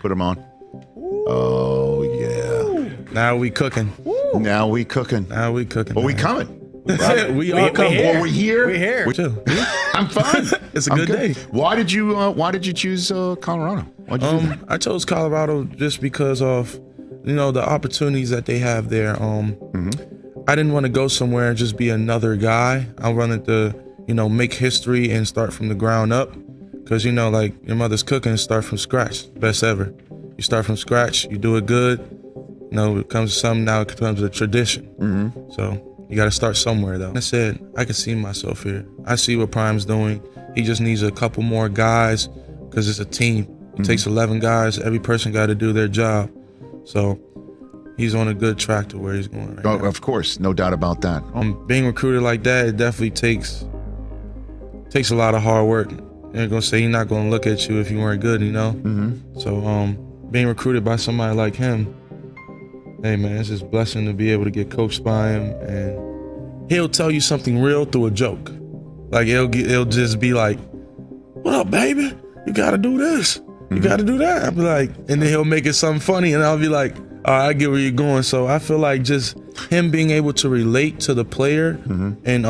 Put them on. Oh, yeah. Now we cooking. Now we cooking. Well, we coming. we are coming. Well, we're here. We're here. Too. I'm fine. It's a good day. Why did you choose Colorado? Why'd you do that? I chose Colorado just because of, the opportunities that they have there. I didn't want to go somewhere and just be another guy. I wanted to, make history and start from the ground up. Because, like your mother's cooking, start from scratch. Best ever. You start from scratch, you do it good. It comes to something, now it becomes a tradition. Mm-hmm. So you got to start somewhere, though. I said, I can see myself here. I see what Prime's doing. He just needs a couple more guys because it's a team. It takes 11 guys. Every person got to do their job. So he's on a good track to where he's going right now. Of course, no doubt about that. Being recruited like that, it definitely takes a lot of hard work. They're gonna say he's not gonna look at you if you weren't good, Mm-hmm. So being recruited by somebody like him, hey man, it's just a blessing to be able to get coached by him, and he'll tell you something real through a joke. Like he'll just be like, "What up, baby? You gotta do this. You gotta do that." I'll be like, and then he'll make it something funny, and I'll be like, "All right, I get where you're going." So I feel like just him being able to relate to the player, and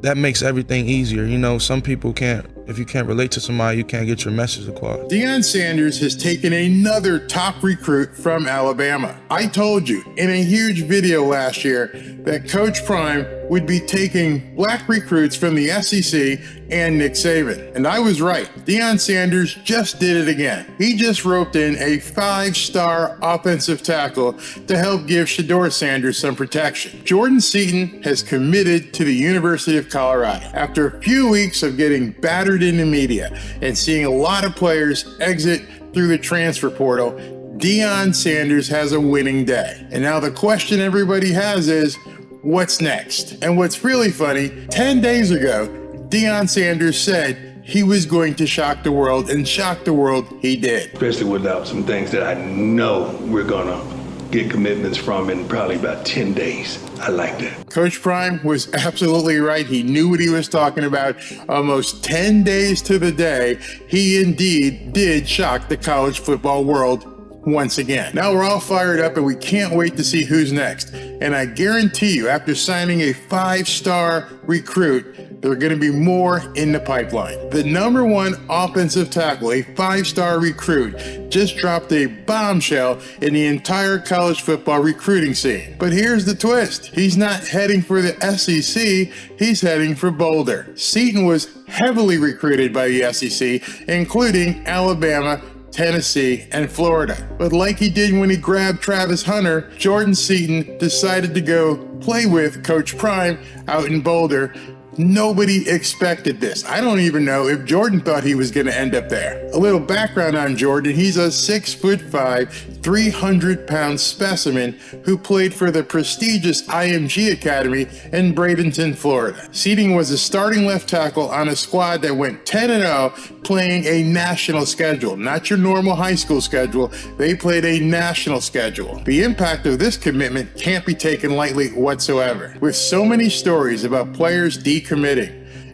that makes everything easier. Some people can't. If you can't relate to somebody, you can't get your message across. Deion Sanders has taken another top recruit from Alabama. I told you in a huge video last year that Coach Prime would be taking black recruits from the SEC and Nick Saban. And I was right. Deion Sanders just did it again. He just roped in a 5-star offensive tackle to help give Shedeur Sanders some protection. Jordan Seaton has committed to the University of Colorado. After a few weeks of getting battered in the media and seeing a lot of players exit through the transfer portal, Deion Sanders has a winning day. And now the question everybody has is, what's next? And what's really funny, 10 days ago, Deion Sanders said he was going to shock the world, and shock the world he did. Especially without some things that I know we're gonna get commitments from in probably about 10 days. I like that. Coach Prime was absolutely right. He knew what he was talking about. Almost 10 days to the day, he indeed did shock the college football world once again. Now we're all fired up and we can't wait to see who's next. And I guarantee you, after signing a 5-star recruit, there are going to be more in the pipeline. The number one offensive tackle, a 5-star recruit, just dropped a bombshell in the entire college football recruiting scene. But here's the twist. He's not heading for the SEC, he's heading for Boulder. Seaton was heavily recruited by the SEC, including Alabama, Tennessee, and Florida. But like he did when he grabbed Travis Hunter, Jordan Seaton decided to go play with Coach Prime out in Boulder. Nobody expected this. I don't even know if Jordan thought he was going to end up there. A little background on Jordan. He's a 6'5", 300-pound specimen who played for the prestigious IMG Academy in Bradenton, Florida. Seaton was a starting left tackle on a squad that went 10-0, playing a national schedule, not your normal high school schedule. They played a national schedule. The impact of this commitment can't be taken lightly whatsoever. With so many stories about players decommitting,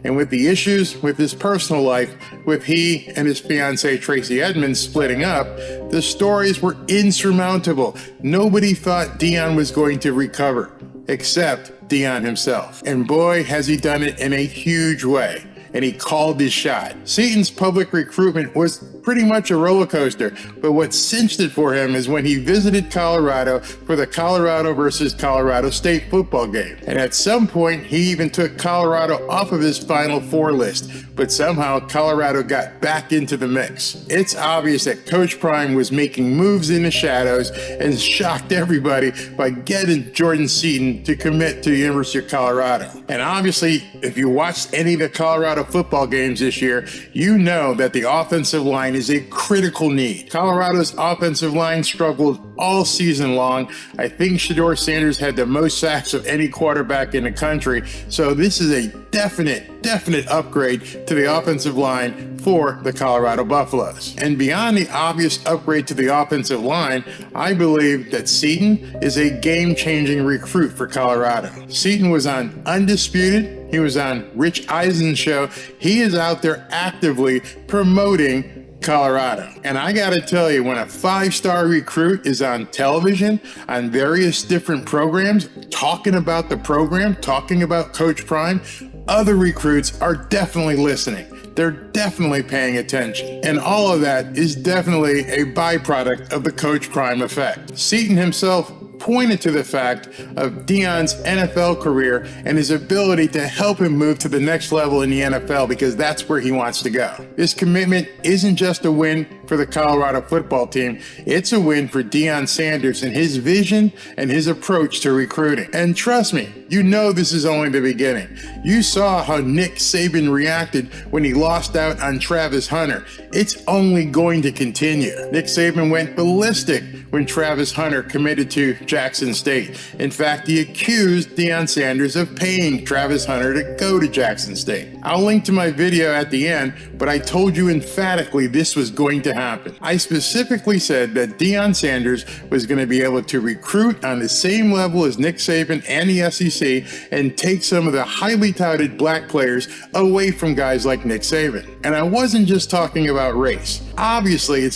and with the issues with his personal life, with he and his fiancee Tracy Edmonds splitting up, the stories were insurmountable. Nobody thought Deion was going to recover, except Deion himself. And boy, has he done it in a huge way. And he called his shot. Seaton's public recruitment was pretty much a roller coaster, but what cinched it for him is when he visited Colorado for the Colorado versus Colorado State football game. And at some point, he even took Colorado off of his Final Four list, but somehow Colorado got back into the mix. It's obvious that Coach Prime was making moves in the shadows and shocked everybody by getting Jordan Seaton to commit to the University of Colorado. And obviously, if you watched any of the Colorado football games this year, you know that the offensive line is a critical need. Colorado's offensive line struggled all season long. I think Shedeur Sanders had the most sacks of any quarterback in the country, so this is a definite upgrade to the offensive line for the Colorado Buffaloes. And beyond the obvious upgrade to the offensive line, I believe that Seaton is a game-changing recruit for Colorado. Seaton was on Undisputed. He was on Rich Eisen's show. He is out there actively promoting Colorado. And I gotta tell you, when a 5-star recruit is on television, on various different programs, talking about the program, talking about Coach Prime, other recruits are definitely listening. They're definitely paying attention. And all of that is definitely a byproduct of the Coach Prime effect. Seaton himself pointed to the fact of Deion's NFL career and his ability to help him move to the next level in the NFL, because that's where he wants to go. This commitment isn't just a win for the Colorado football team, it's a win for Deion Sanders and his vision and his approach to recruiting. And trust me, you know this is only the beginning. You saw how Nick Saban reacted when he lost out on Travis Hunter. It's only going to continue. Nick Saban went ballistic when Travis Hunter committed to Jackson State. In fact, he accused Deion Sanders of paying Travis Hunter to go to Jackson State. I'll link to my video at the end, but I told you emphatically this was going to happen. I specifically said that Deion Sanders was going to be able to recruit on the same level as Nick Saban and the SEC and take some of the highly touted black players away from guys like Nick Saban. And I wasn't just talking about race. Obviously,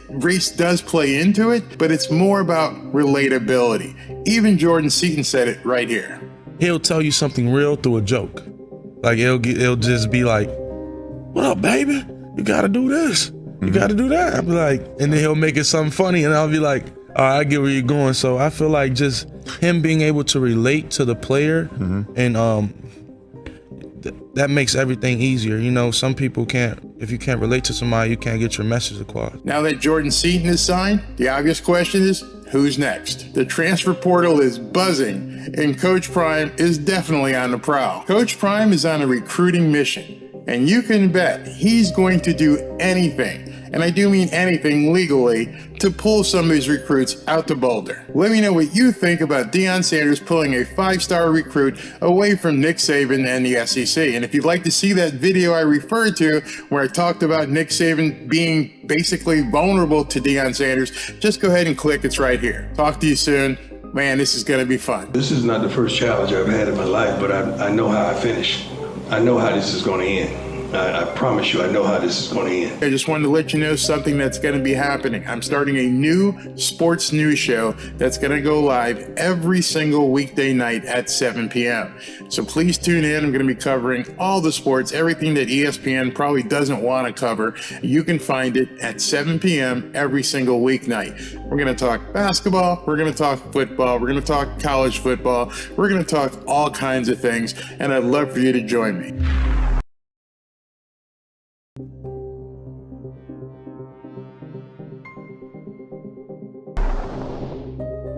race does play into it, but it's more about relatability. Even Jordan Seaton said it right here. He'll tell you something real through a joke. Like it'll just be like, "What up, baby? You gotta do this. You gotta do that." I'll be like, and then he'll make it something funny, and I'll be like, "All right, I get where you're going." So I feel like just him being able to relate to the player, and that makes everything easier. You know, some people can't. If you can't relate to somebody, you can't get your message across. Now that Jordan Seaton is signed, the obvious question is, who's next? The transfer portal is buzzing, and Coach Prime is definitely on the prowl. Coach Prime is on a recruiting mission, and you can bet he's going to do anything, and I do mean anything legally, to pull some of these recruits out to Boulder. Let me know what you think about Deion Sanders pulling a 5-star recruit away from Nick Saban and the SEC. And if you'd like to see that video I referred to, where I talked about Nick Saban being basically vulnerable to Deion Sanders, just go ahead and click. It's right here. Talk to you soon. Man, this is going to be fun. This is not the first challenge I've had in my life, but I know how I finish. I know how this is going to end. I promise you, I know how this is going to end. I just wanted to let you know something that's going to be happening. I'm starting a new sports news show that's going to go live every single weekday night at 7 p.m. So please tune in. I'm going to be covering all the sports, everything that ESPN probably doesn't want to cover. You can find it at 7 p.m. every single weeknight. We're going to talk basketball. We're going to talk football. We're going to talk college football. We're going to talk all kinds of things. And I'd love for you to join me.